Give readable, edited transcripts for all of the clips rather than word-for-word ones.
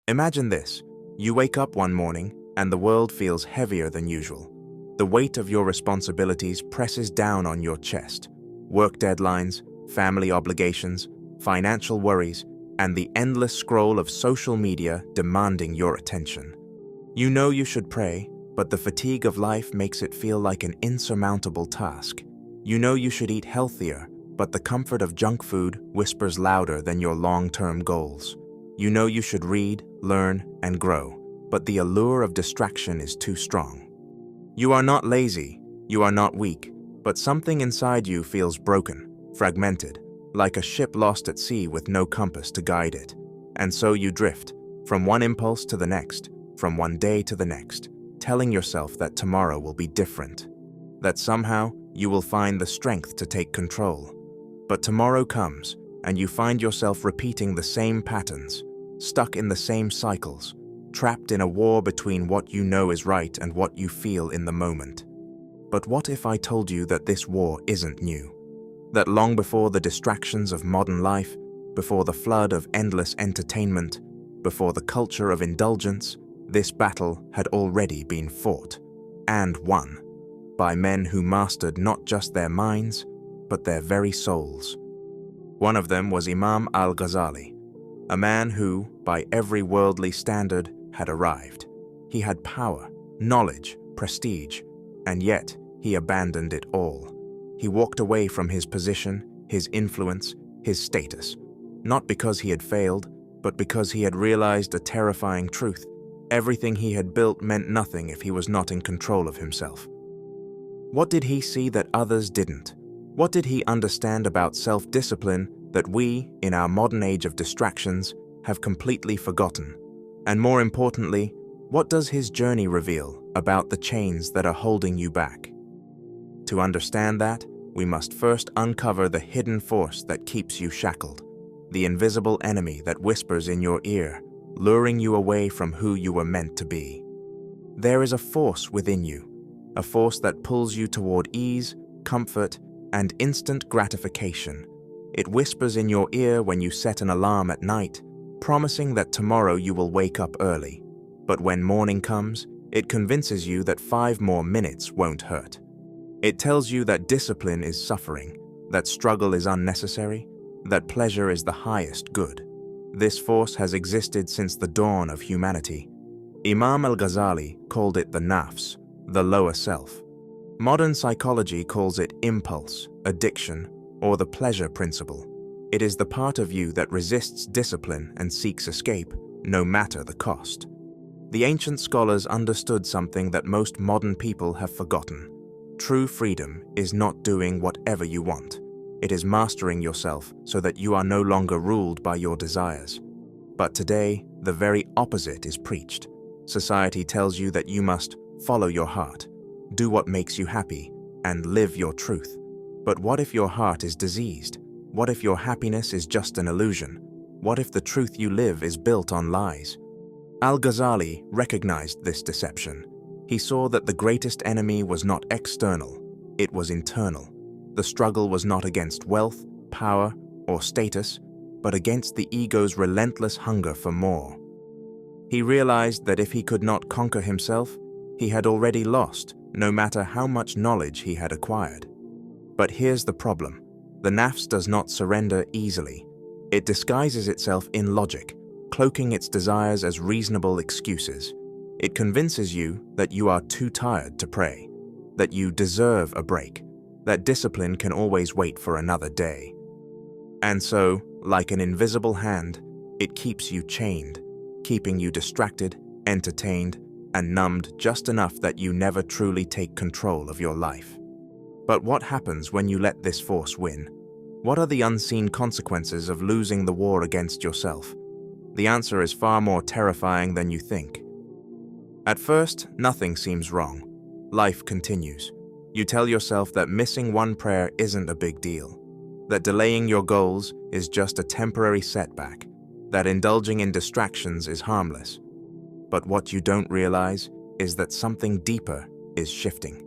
Imagine this. You wake up one morning and the world feels heavier than usual. The weight of your responsibilities presses down on your chest. Work deadlines, family obligations, financial worries, and the endless scroll of social media demanding your attention. You know you should pray, but the fatigue of life makes it feel like an insurmountable task. You know you should eat healthier, but the comfort of junk food whispers louder than your long-term goals. You know you should read, learn, and grow, but the allure of distraction is too strong. You are not lazy, you are not weak, but something inside you feels broken, fragmented, like a ship lost at sea with no compass to guide it. And so you drift, from one impulse to the next, from one day to the next, telling yourself that tomorrow will be different, that somehow you will find the strength to take control. But tomorrow comes, and you find yourself repeating the same patterns, stuck in the same cycles, trapped in a war between what you know is right and what you feel in the moment. But what if I told you that this war isn't new? That long before the distractions of modern life, before the flood of endless entertainment, before the culture of indulgence, this battle had already been fought and won by men who mastered not just their minds, but their very souls. One of them was Imam Al-Ghazali, a man who, by every worldly standard, had arrived. He had power, knowledge, prestige, and yet he abandoned it all. He walked away from his position, his influence, his status, not because he had failed, but because he had realized a terrifying truth. Everything he had built meant nothing if he was not in control of himself. What did he see that others didn't? What did he understand about self-discipline that we, in our modern age of distractions, have completely forgotten? And more importantly, what does his journey reveal about the chains that are holding you back? To understand that, we must first uncover the hidden force that keeps you shackled, the invisible enemy that whispers in your ear, luring you away from who you were meant to be. There is a force within you, a force that pulls you toward ease, comfort, and instant gratification. It whispers in your ear when you set an alarm at night, promising that tomorrow you will wake up early. But when morning comes, it convinces you that 5 more minutes won't hurt. It tells you that discipline is suffering, that struggle is unnecessary, that pleasure is the highest good. This force has existed since the dawn of humanity. Imam Al-Ghazali called it the nafs, the lower self. Modern psychology calls it impulse, addiction, or the pleasure principle. It is the part of you that resists discipline and seeks escape, no matter the cost. The ancient scholars understood something that most modern people have forgotten. True freedom is not doing whatever you want. It is mastering yourself so that you are no longer ruled by your desires. But today, the very opposite is preached. Society tells you that you must follow your heart, do what makes you happy, and live your truth. But what if your heart is diseased? What if your happiness is just an illusion? What if the truth you live is built on lies? Al-Ghazali recognized this deception. He saw that the greatest enemy was not external, it was internal. The struggle was not against wealth, power, or status, but against the ego's relentless hunger for more. He realized that if he could not conquer himself, he had already lost, no matter how much knowledge he had acquired. But here's the problem. The nafs does not surrender easily. It disguises itself in logic, cloaking its desires as reasonable excuses. It convinces you that you are too tired to pray, that you deserve a break, that discipline can always wait for another day. And so, like an invisible hand, it keeps you chained, keeping you distracted, entertained, and numbed just enough that you never truly take control of your life. But what happens when you let this force win? What are the unseen consequences of losing the war against yourself? The answer is far more terrifying than you think. At first, nothing seems wrong. Life continues. You tell yourself that missing one prayer isn't a big deal, that delaying your goals is just a temporary setback, that indulging in distractions is harmless. But what you don't realize is that something deeper is shifting.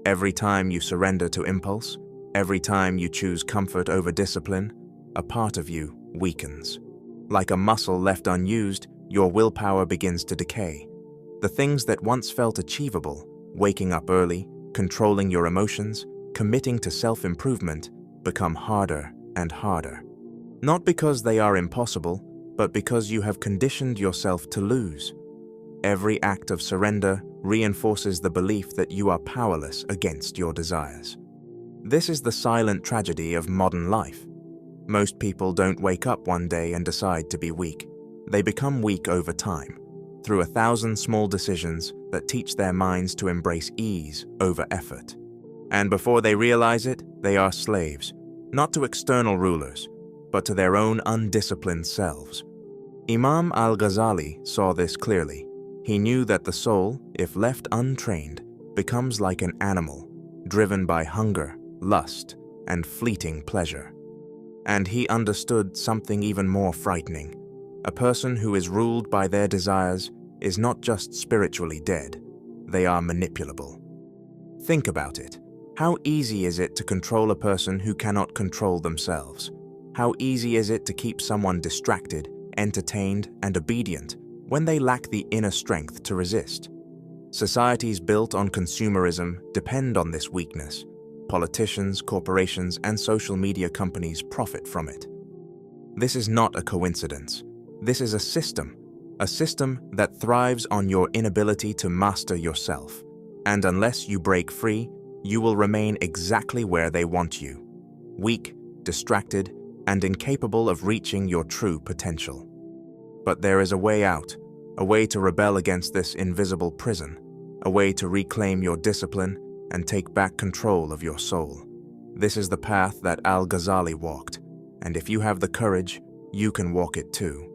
Every time you surrender to impulse, every time you choose comfort over discipline, a part of you weakens. Like a muscle left unused, your willpower begins to decay. The things that once felt achievable, waking up early, controlling your emotions, committing to self-improvement, become harder and harder. Not because they are impossible, but because you have conditioned yourself to lose. Every act of surrender reinforces the belief that you are powerless against your desires. This is the silent tragedy of modern life. Most people don't wake up one day and decide to be weak. They become weak over time, through 1,000 small decisions that teach their minds to embrace ease over effort. And before they realize it, they are slaves, not to external rulers, but to their own undisciplined selves. Imam Al-Ghazali saw this clearly. He knew that the soul, if left untrained, becomes like an animal, driven by hunger, lust, and fleeting pleasure. And he understood something even more frightening. A person who is ruled by their desires is not just spiritually dead, they are manipulable. Think about it. How easy is it to control a person who cannot control themselves? How easy is it to keep someone distracted, entertained, and obedient when they lack the inner strength to resist? Societies built on consumerism depend on this weakness. Politicians, corporations, and social media companies profit from it. This is not a coincidence. This is a system that thrives on your inability to master yourself. And unless you break free, you will remain exactly where they want you, weak, distracted, and incapable of reaching your true potential. But there is a way out, a way to rebel against this invisible prison, a way to reclaim your discipline and take back control of your soul. This is the path that Al-Ghazali walked, and if you have the courage, you can walk it too.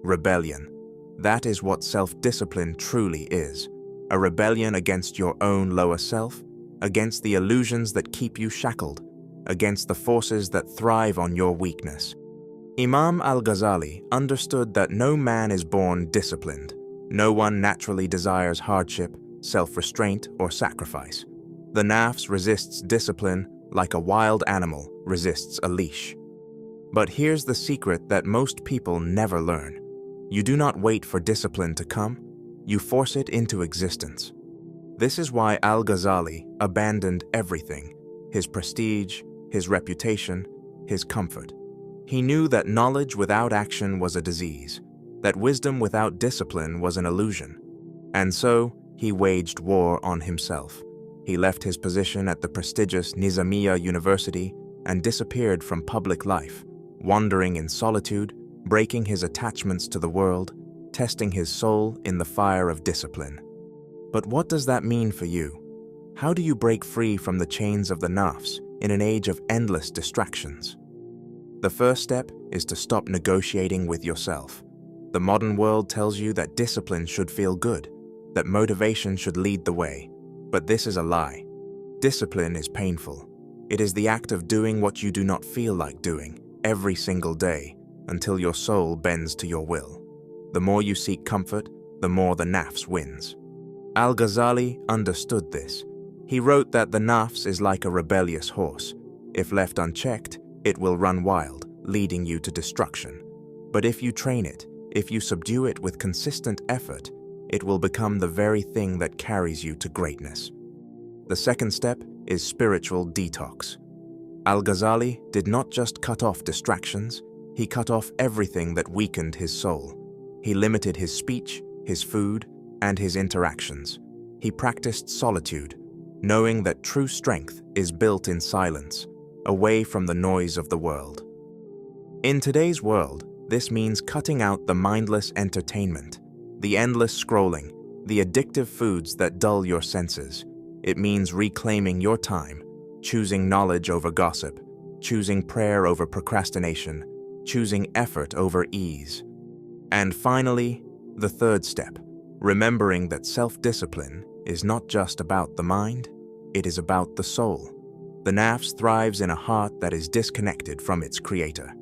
Rebellion. That is what self-discipline truly is. A rebellion against your own lower self, against the illusions that keep you shackled, against the forces that thrive on your weakness. Imam Al-Ghazali understood that no man is born disciplined. No one naturally desires hardship, self-restraint, or sacrifice. The nafs resists discipline like a wild animal resists a leash. But here's the secret that most people never learn. You do not wait for discipline to come, you force it into existence. This is why Al-Ghazali abandoned everything, his prestige, his reputation, his comfort. He knew that knowledge without action was a disease, that wisdom without discipline was an illusion. And so, he waged war on himself. He left his position at the prestigious Nizamiya University and disappeared from public life, wandering in solitude, breaking his attachments to the world, testing his soul in the fire of discipline. But what does that mean for you? How do you break free from the chains of the nafs in an age of endless distractions? The first step is to stop negotiating with yourself. The modern world tells you that discipline should feel good, that motivation should lead the way. But this is a lie. Discipline is painful. It is the act of doing what you do not feel like doing every single day until your soul bends to your will. The more you seek comfort, the more the nafs wins. Al-Ghazali understood this. He wrote that the nafs is like a rebellious horse. If left unchecked, it will run wild, leading you to destruction. But if you train it, if you subdue it with consistent effort, it will become the very thing that carries you to greatness. The second step is spiritual detox. Al-Ghazali did not just cut off distractions, he cut off everything that weakened his soul. He limited his speech, his food, and his interactions. He practiced solitude, knowing that true strength is built in silence, away from the noise of the world. In today's world, this means cutting out the mindless entertainment, the endless scrolling, the addictive foods that dull your senses. It means reclaiming your time, choosing knowledge over gossip, choosing prayer over procrastination, choosing effort over ease. And finally, the third step, remembering that self-discipline is not just about the mind, it is about the soul. The nafs thrives in a heart that is disconnected from its creator.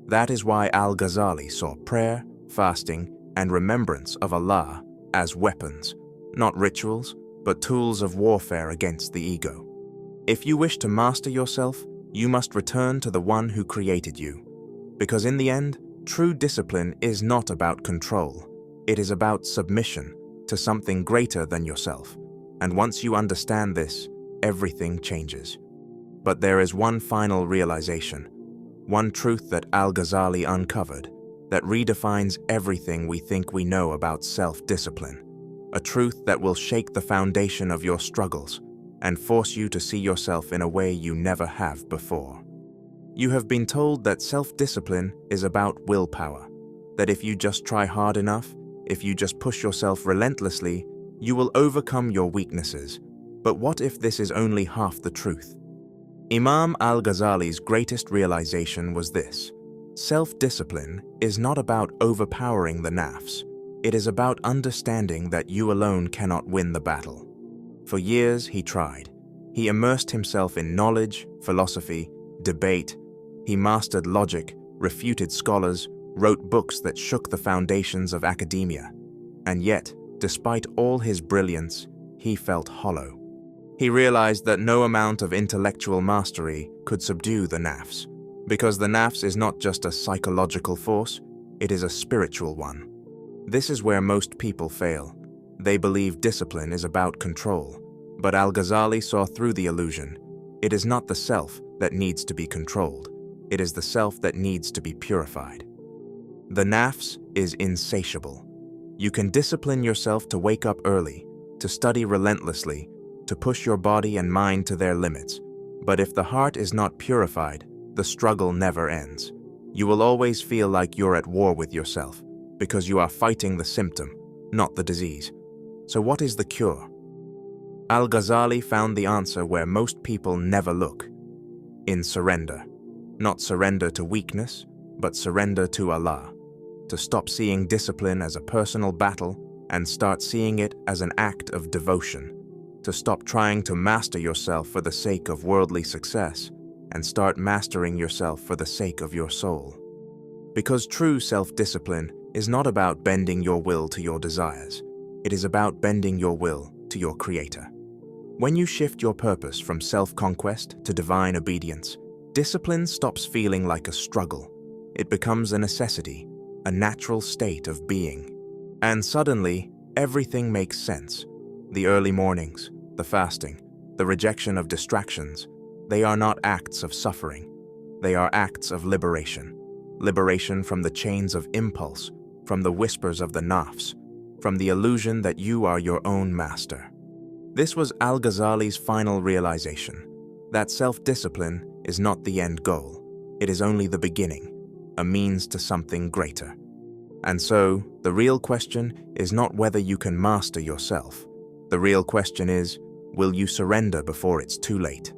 That is why Al-Ghazali saw prayer, fasting, and remembrance of Allah as weapons, not rituals, but tools of warfare against the ego. If you wish to master yourself, you must return to the one who created you. Because in the end, True discipline is not about control. It is about submission to something greater than yourself. And once you understand this, everything changes. But there is one final realization, one truth that Al-Ghazali uncovered, that redefines everything we think we know about self-discipline. A truth that will shake the foundation of your struggles and force you to see yourself in a way you never have before. You have been told that self-discipline is about willpower, that if you just try hard enough, if you just push yourself relentlessly, you will overcome your weaknesses. But what if this is only half the truth? Imam Al-Ghazali's greatest realization was this: self-discipline is not about overpowering the nafs. It is about understanding that you alone cannot win the battle. For years he tried. He immersed himself in knowledge, philosophy, debate. He mastered logic, refuted scholars, wrote books that shook the foundations of academia. And yet, despite all his brilliance, he felt hollow. He realized that no amount of intellectual mastery could subdue the nafs, because the nafs is not just a psychological force, it is a spiritual one. This is where most people fail. They believe discipline is about control, but Al-Ghazali saw through the illusion. It is not the self that needs to be controlled, it is the self that needs to be purified. The nafs is insatiable. You can discipline yourself to wake up early, to study relentlessly, to push your body and mind to their limits. But if the heart is not purified, the struggle never ends. You will always feel like you're at war with yourself, because you are fighting the symptom, not the disease. So what is the cure? Al-Ghazali found the answer where most people never look: in surrender. Not surrender to weakness, but surrender to Allah. To stop seeing discipline as a personal battle and start seeing it as an act of devotion. To stop trying to master yourself for the sake of worldly success and start mastering yourself for the sake of your soul. Because true self-discipline is not about bending your will to your desires. It is about bending your will to your Creator. When you shift your purpose from self-conquest to divine obedience, discipline stops feeling like a struggle. It becomes a necessity, a natural state of being. And suddenly, everything makes sense. The early mornings, the fasting, the rejection of distractions, they are not acts of suffering. They are acts of liberation. Liberation from the chains of impulse, from the whispers of the nafs, from the illusion that you are your own master. This was Al-Ghazali's final realization, that self-discipline is not the end goal. It is only the beginning, a means to something greater. And so, the real question is not whether you can master yourself. The real question is, will you surrender before it's too late?